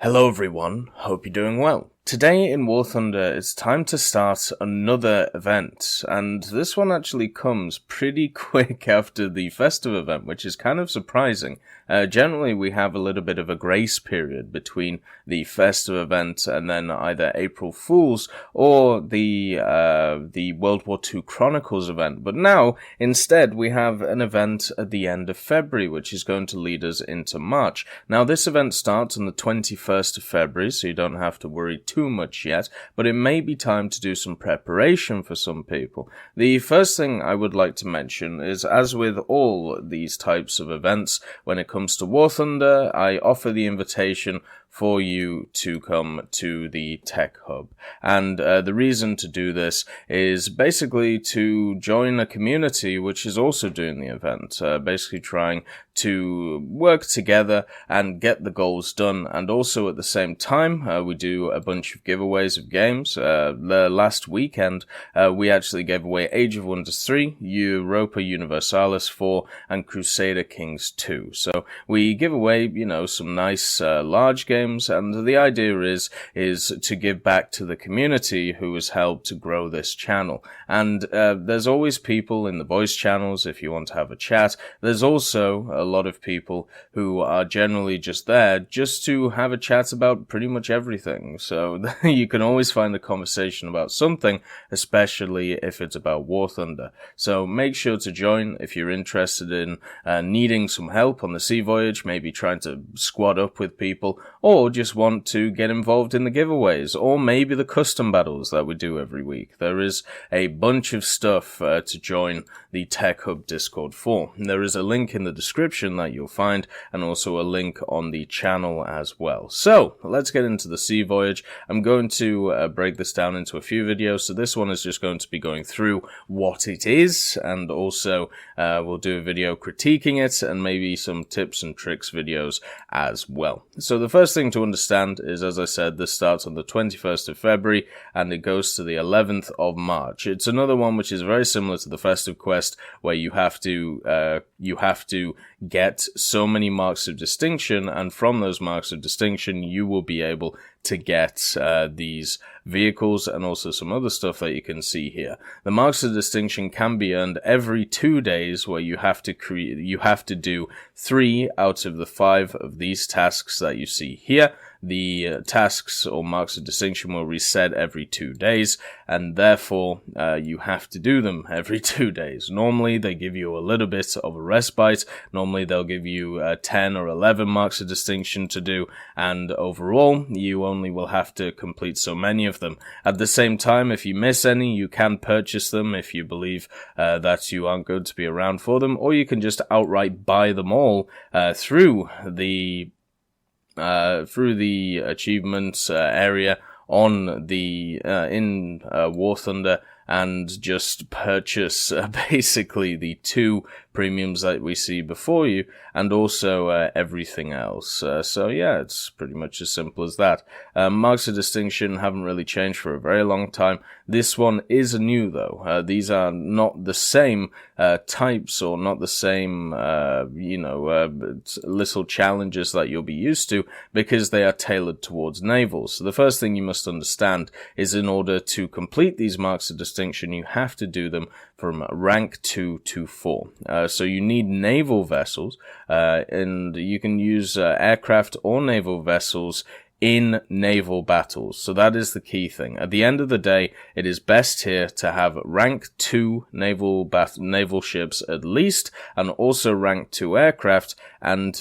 Hello everyone, hope you're doing well. Today in War Thunder, it's time to start another event, and this one actually comes pretty quick after the festive event, which is kind of surprising. Generally, we have a little bit of a grace period between the festive event and then either April Fool's or the World War II Chronicles event. But now, instead, we have an event at the end of February, which is going to lead us into March. Now, this event starts on the 21st of February, so you don't have to worry too much yet, but it may be time to do some preparation for some people. The first thing I would like to mention is, as with all these types of events, when it comes to War Thunder, I offer the invitation for you to come to the Tech Hub. And the reason to do this is basically to join a community which is also doing the event, basically trying to work together and get the goals done. And also at the same time, we do a bunch of giveaways of games. The last weekend, we actually gave away Age of Wonders 3, Europa Universalis 4, and Crusader Kings 2. So we give away, some nice large games, and the idea is to give back to the community who has helped to grow this channel. And there's always people in the voice channels if you want to have a chat. There's also a lot of people who are generally just there just to have a chat about pretty much everything. So you can always find a conversation about something, especially if it's about War Thunder. So make sure to join if you're interested in needing some help on the sea voyage, maybe trying to squad up with people, or just want to get involved in the giveaways, or maybe the custom battles that we do every week. There is a bunch of stuff to join the Tech Hub Discord for. There is a link in the description that you'll find, and also a link on the channel as well. So let's get into the sea voyage. I'm going to break this down into a few videos. So this one is just going to be going through what it is, and also we'll do a video critiquing it, and maybe some tips and tricks videos as well. So the first thing to understand is, as I said, this starts on the 21st of February and it goes to the 11th of March. It's another one which is very similar to the festive quest, where you have to get so many marks of distinction, and from those marks of distinction you will be able to get these vehicles and also some other stuff that you can see here. The marks of distinction can be earned every 2 days, where you have to do 3 out of the 5 of these tasks that you see here. The tasks or marks of distinction will reset every 2 days, and therefore you have to do them every 2 days. Normally they give you a little bit of a respite. Normally they'll give you 10 or 11 marks of distinction to do, and overall you only will have to complete so many of them. At the same time, if you miss any, you can purchase them if you believe that you aren't going to be around for them, or you can just outright buy them all through the achievements area on the in War Thunder, and just purchase basically the 2 premiums that we see before you, and also everything else. So yeah, it's pretty much as simple as that. Marks of distinction haven't really changed for a very long time. This one is new though. These are not the same types, or not the same little challenges that you'll be used to, because they are tailored towards naval. So the first thing you must understand is, in order to complete these marks of distinction, you have to do them from rank 2 to 4. So you need naval vessels, and you can use aircraft or naval vessels in naval battles. So that is the key thing. At the end of the day, it is best here to have rank 2 naval ships at least, and also rank 2 aircraft, and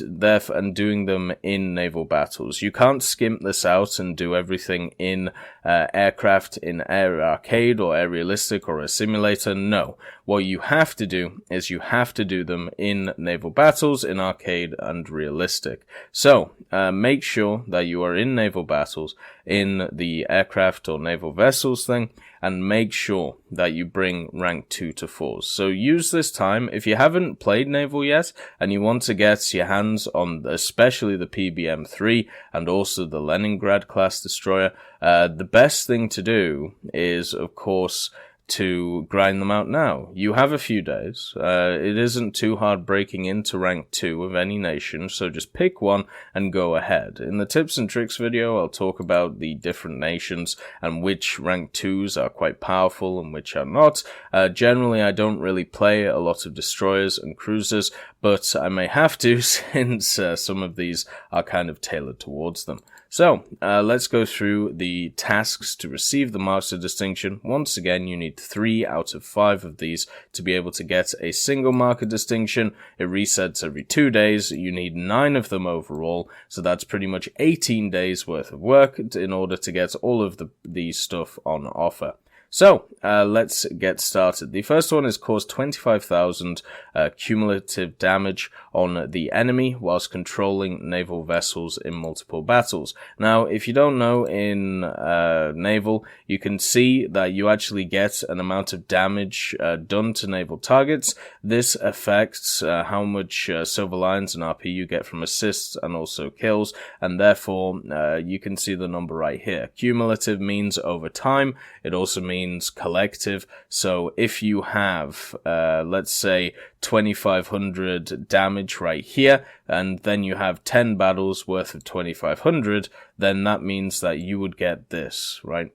doing them in naval battles. You can't skimp this out and do everything in aircraft, in air arcade or air realistic or a simulator. No. What you have to do is you have to do them in naval battles, in arcade and realistic. So make sure that you are in naval battles in the aircraft or naval vessels thing, and make sure that you bring rank 2 to 4s. So use this time, if you haven't played naval yet and you want to get your hands on especially the PBM-3 and also the Leningrad class destroyer, the best thing to do is, of course, to grind them out now. You have a few days. It isn't too hard breaking into rank 2 of any nation, so just pick one and go ahead. In the tips and tricks video, I'll talk about the different nations and which rank 2s are quite powerful and which are not. Generally, I don't really play a lot of destroyers and cruisers, but I may have to since some of these are kind of tailored towards them. So, let's go through the tasks to receive the Marks of Distinction. Once again, you need 3 out of 5 of these to be able to get a single Mark of Distinction. It resets every 2 days. You need 9 of them overall, so that's pretty much 18 days worth of work in order to get all of these stuff on offer. So, let's get started. The first one is cause 25,000 cumulative damage on the enemy whilst controlling naval vessels in multiple battles. Now, if you don't know, in naval, you can see that you actually get an amount of damage done to naval targets. This affects how much Silver Lions and RP you get from assists and also kills, and therefore you can see the number right here. Cumulative means over time. It also means collective. So if you have, let's say, 2,500 damage right here, and then you have 10 battles worth of 2,500, then that means that you would get this, right?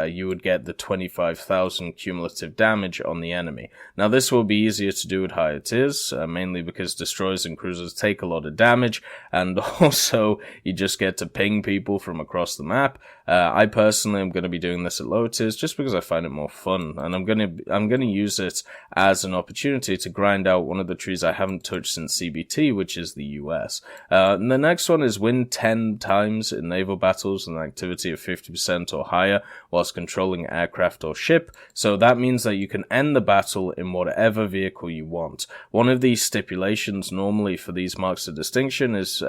You would get the 25,000 cumulative damage on the enemy. Now, this will be easier to do at higher tiers, mainly because destroyers and cruisers take a lot of damage, and also you just get to ping people from across the map. I personally am going to be doing this at lower tiers just because I find it more fun, and I'm going to use it as an opportunity to grind out one of the trees I haven't touched since CBT, which is the US. And the next one is win 10 times in naval battles with an activity of 50% or higher whilst controlling aircraft or ship. So that means that you can end the battle in whatever vehicle you want. One of these stipulations normally for these Marks of Distinction is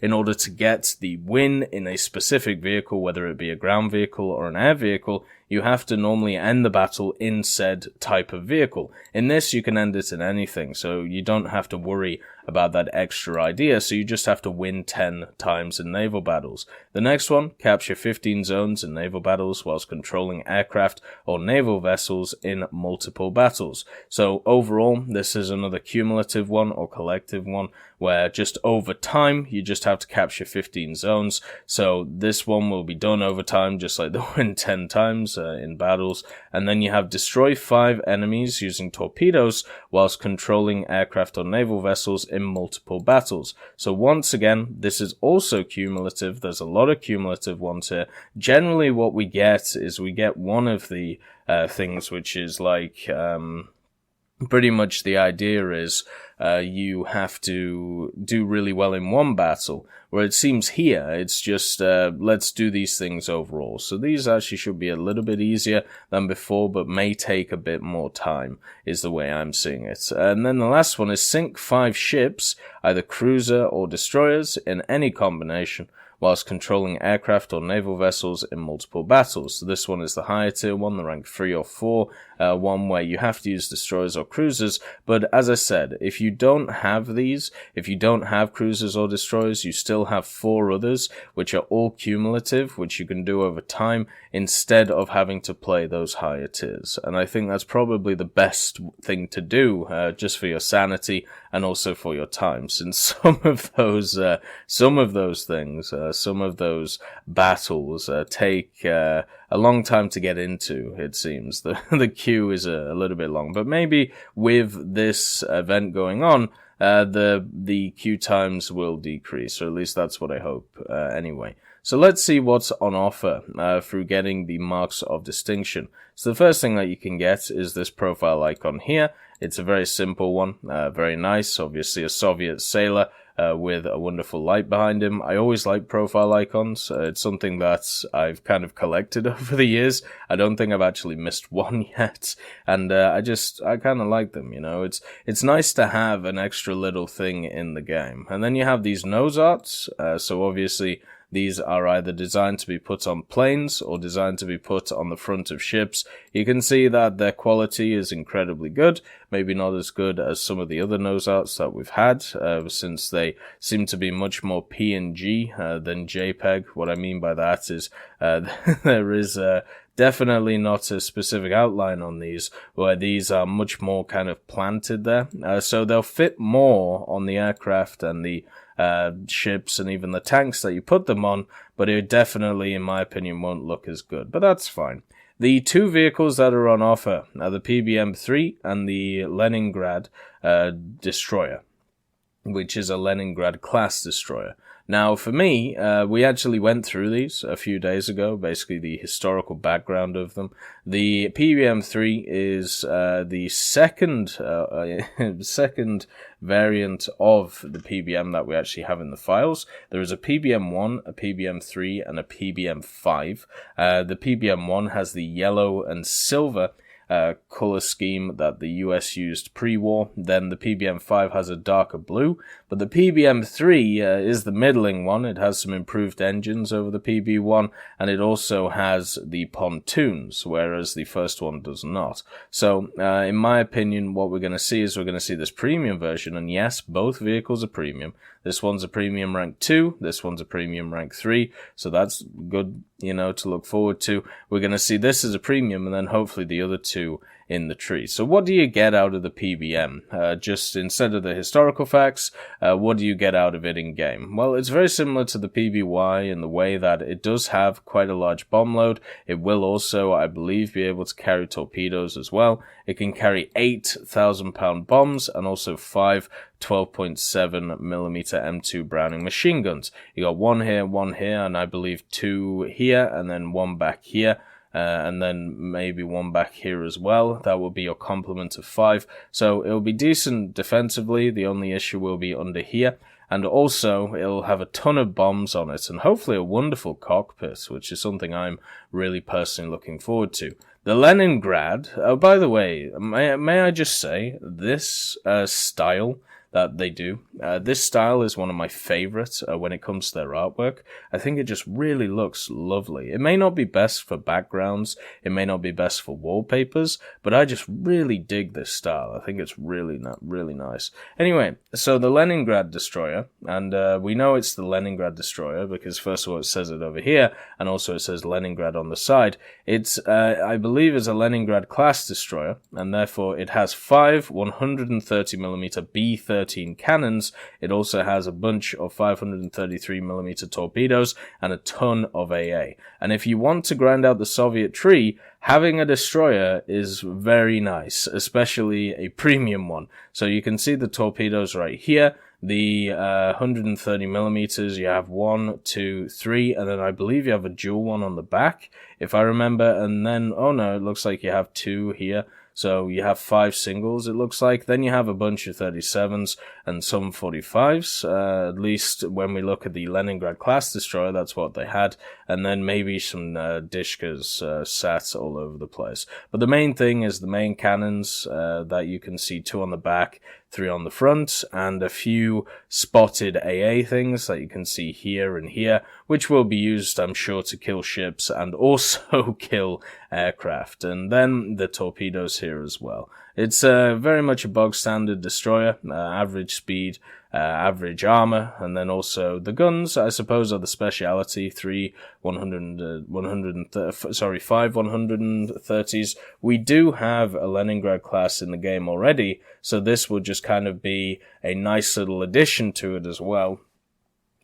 in order to get the win in a specific vehicle, whether it be a ground vehicle or an air vehicle, you have to normally end the battle in said type of vehicle. In this, you can end it in anything, so you don't have to worry about that extra idea, so you just have to win 10 times in naval battles. The next one, capture 15 zones in naval battles whilst controlling aircraft or naval vessels in multiple battles. So overall, this is another cumulative one or collective one, where just over time, you just have to capture 15 zones. So this one will be done over time, just like the win 10 times in battles. And then you have destroy 5 enemies using torpedoes whilst controlling aircraft or naval vessels in multiple battles. So once again, this is also cumulative. There's a lot of cumulative ones here. Generally, what we get is we get one of the things which is like pretty much the idea is you have to do really well in one battle, where it seems here it's just let's do these things overall. So these actually should be a little bit easier than before, but may take a bit more time, is the way I'm seeing it. And then the last one is sink 5 ships, either cruiser or destroyers, in any combination, whilst controlling aircraft or naval vessels in multiple battles. So this one is the higher tier one, the rank 3 or 4, one where you have to use destroyers or cruisers. But as I said, if you don't have these, if you don't have cruisers or destroyers, you still have 4 others, which are all cumulative, which you can do over time, instead of having to play those higher tiers. And I think that's probably the best thing to do, just for your sanity and also for your time, since some of those things, some of those battles take a long time to get into, it seems. The queue is a little bit long, but maybe with this event going on, the queue times will decrease, or at least that's what I hope, anyway. So let's see what's on offer through getting the Marks of Distinction. So the first thing that you can get is this profile icon here. It's a very simple one, very nice, obviously a Soviet sailor with a wonderful light behind him. I always like profile icons. It's something that I've kind of collected over the years. I don't think I've actually missed one yet, and I kind of like them, you know. It's nice to have an extra little thing in the game. And then you have these nose arts, so obviously these are either designed to be put on planes or designed to be put on the front of ships. You can see that their quality is incredibly good, maybe not as good as some of the other nose arts that we've had, since they seem to be much more PNG than JPEG. What I mean by that is there is definitely not a specific outline on these, where these are much more kind of planted there. So they'll fit more on the aircraft and the ships and even the tanks that you put them on, but it definitely, in my opinion, won't look as good. But that's fine. The two vehicles that are on offer are the PBM-3 and the Leningrad destroyer, which is a Leningrad class destroyer. Now, for me, we actually went through these a few days ago, basically the historical background of them. The PBM-3 is the second variant of the PBM that we actually have in the files. There is a PBM-1, a PBM-3, and a PBM-5. The PBM-1 has the yellow and silver color scheme that the US used pre-war. Then the PBM-5 has a darker blue, but the PBM-3 is the middling one. It has some improved engines over the PB-1, and it also has the pontoons, whereas the first one does not. So, in my opinion, what we're going to see is we're going to see this premium version, and yes, both vehicles are premium. This one's a premium rank 2, this one's a premium rank 3, so that's good, to look forward to. We're going to see this as a premium, and then hopefully the other two in the tree. So what do you get out of the PBM? Just instead of the historical facts, what do you get out of it in game? Well, it's very similar to the PBY in the way that it does have quite a large bomb load. It will also, I believe, be able to carry torpedoes as well. It can carry 8,000-pound bombs and also 5 12.7 millimeter M2 Browning machine guns. You got one here, and I believe 2 here, and then 1 back here. And then maybe 1 back here as well. That will be your complement of 5. So it'll be decent defensively. The only issue will be under here. And also, it'll have a ton of bombs on it, and hopefully a wonderful cockpit, which is something I'm really personally looking forward to. The Leningrad, oh, by the way, may I just say, this style that they do. This style is one of my favorites when it comes to their artwork. I think it just really looks lovely. It may not be best for backgrounds, it may not be best for wallpapers, but I just really dig this style. I think it's really nice. Anyway, so the Leningrad destroyer, and we know it's the Leningrad destroyer because first of all it says it over here, and also it says Leningrad on the side. It's, I believe, is a Leningrad class destroyer, and therefore it has 5 130mm B-13 cannons. It also has a bunch of 533mm torpedoes and a ton of AA. And if you want to grind out the Soviet tree, having a destroyer is very nice, especially a premium one. So you can see the torpedoes right here. The 130mm, you have 1, 2, 3, and then I believe you have a dual one on the back, if I remember, and then, oh no, it looks like you have 2 here. So you have 5 singles, it looks like. Then you have a bunch of 37s and some 45s. At least when we look at the Leningrad class destroyer, that's what they had. And then maybe some Dishkas sat all over the place. But the main thing is the main cannons that you can see 2 on the back, 3 on the front, and a few spotted AA things that you can see here and here, which will be used, I'm sure, to kill ships and also kill aircraft. And then the torpedoes here as well. It's very much a bog standard destroyer, average speed, average armor, and then also the guns, I suppose, are the speciality. 5 130s. We do have a Leningrad class in the game already, so this will just kind of be a nice little addition to it as well.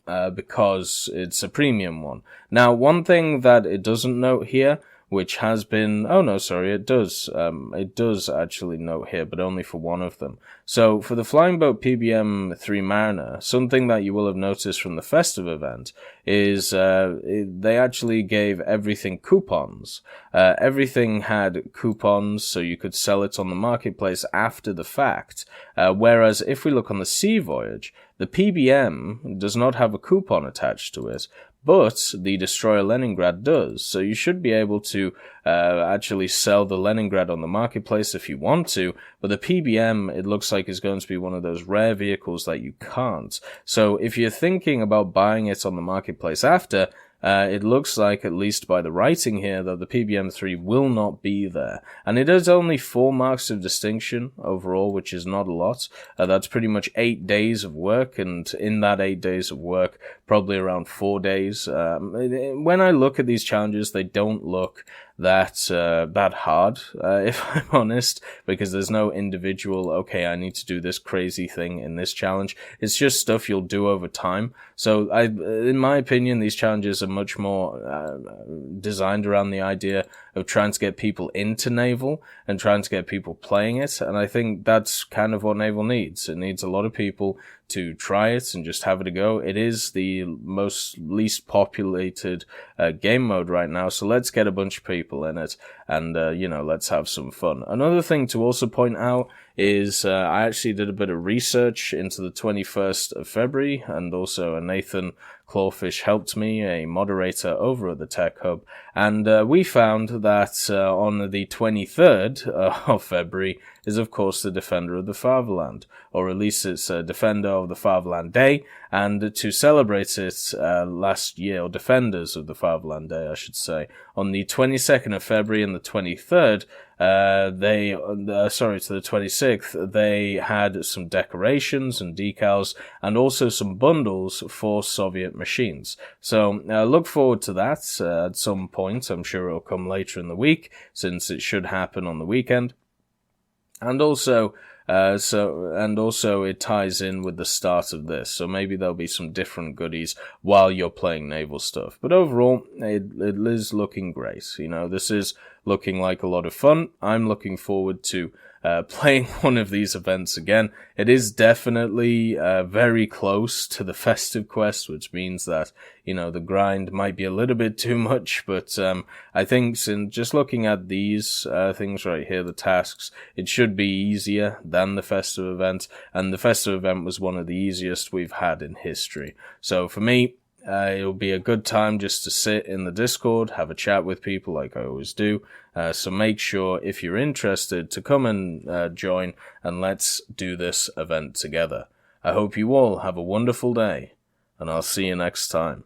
Because it's a premium one. Now, one thing that it doesn't note here, which has been, it does. It does actually note here, but only for one of them. So for the Flying Boat PBM-3 Mariner, something that you will have noticed from the festive event is they actually gave everything coupons. Everything had coupons, so you could sell it on the marketplace after the fact. Whereas if we look on the Sea Voyage, the PBM does not have a coupon attached to it, but the destroyer Leningrad does. So you should be able to actually sell the Leningrad on the marketplace if you want to, but the PBM, it looks like, is going to be one of those rare vehicles that you can't. So if you're thinking about buying it on the marketplace after, it looks like, at least by the writing here, that the PBM-3 will not be there. And it is only 4 marks of distinction overall, which is not a lot. That's pretty much 8 days of work, and in that 8 days of work, probably around 4 days. When I look at these challenges, they don't look that hard, if I'm honest, because there's no individual, okay, I need to do this crazy thing in this challenge. It's just stuff you'll do over time. So in my opinion, these challenges are much more designed around the idea of trying to get people into naval and trying to get people playing it. And I think that's kind of what naval needs. It needs a lot of people to try it and just have it a go. It is the least populated game mode right now, so let's get a bunch of people in it and, let's have some fun. Another thing to also point out is I actually did a bit of research into the 21st of February, and also Nathan Clawfish helped me, a moderator over at the Tech Hub, and we found that on the 23rd of February is, of course, the Defender of the Fatherland, or at least it's Defender of the Fatherland Day, and to celebrate it last year, or Defenders of the Fatherland Day, I should say, on the 22nd of February and the 23rd, to the 26th, they had some decorations and decals and also some bundles for Soviet machines. So look forward to that at some point. I'm sure it'll come later in the week, since it should happen on the weekend. And also, it ties in with the start of this, so maybe there'll be some different goodies while you're playing naval stuff. But overall, it is looking great. This is looking like a lot of fun. I'm looking forward to playing one of these events again. It is definitely very close to the festive quest, which means that, the grind might be a little bit too much, but I think just looking at these things right here, the tasks, it should be easier than the festive event, and the festive event was one of the easiest we've had in history. So for me, it'll be a good time just to sit in the Discord, have a chat with people like I always do. So make sure, if you're interested, to come and join, and let's do this event together. I hope you all have a wonderful day, and I'll see you next time.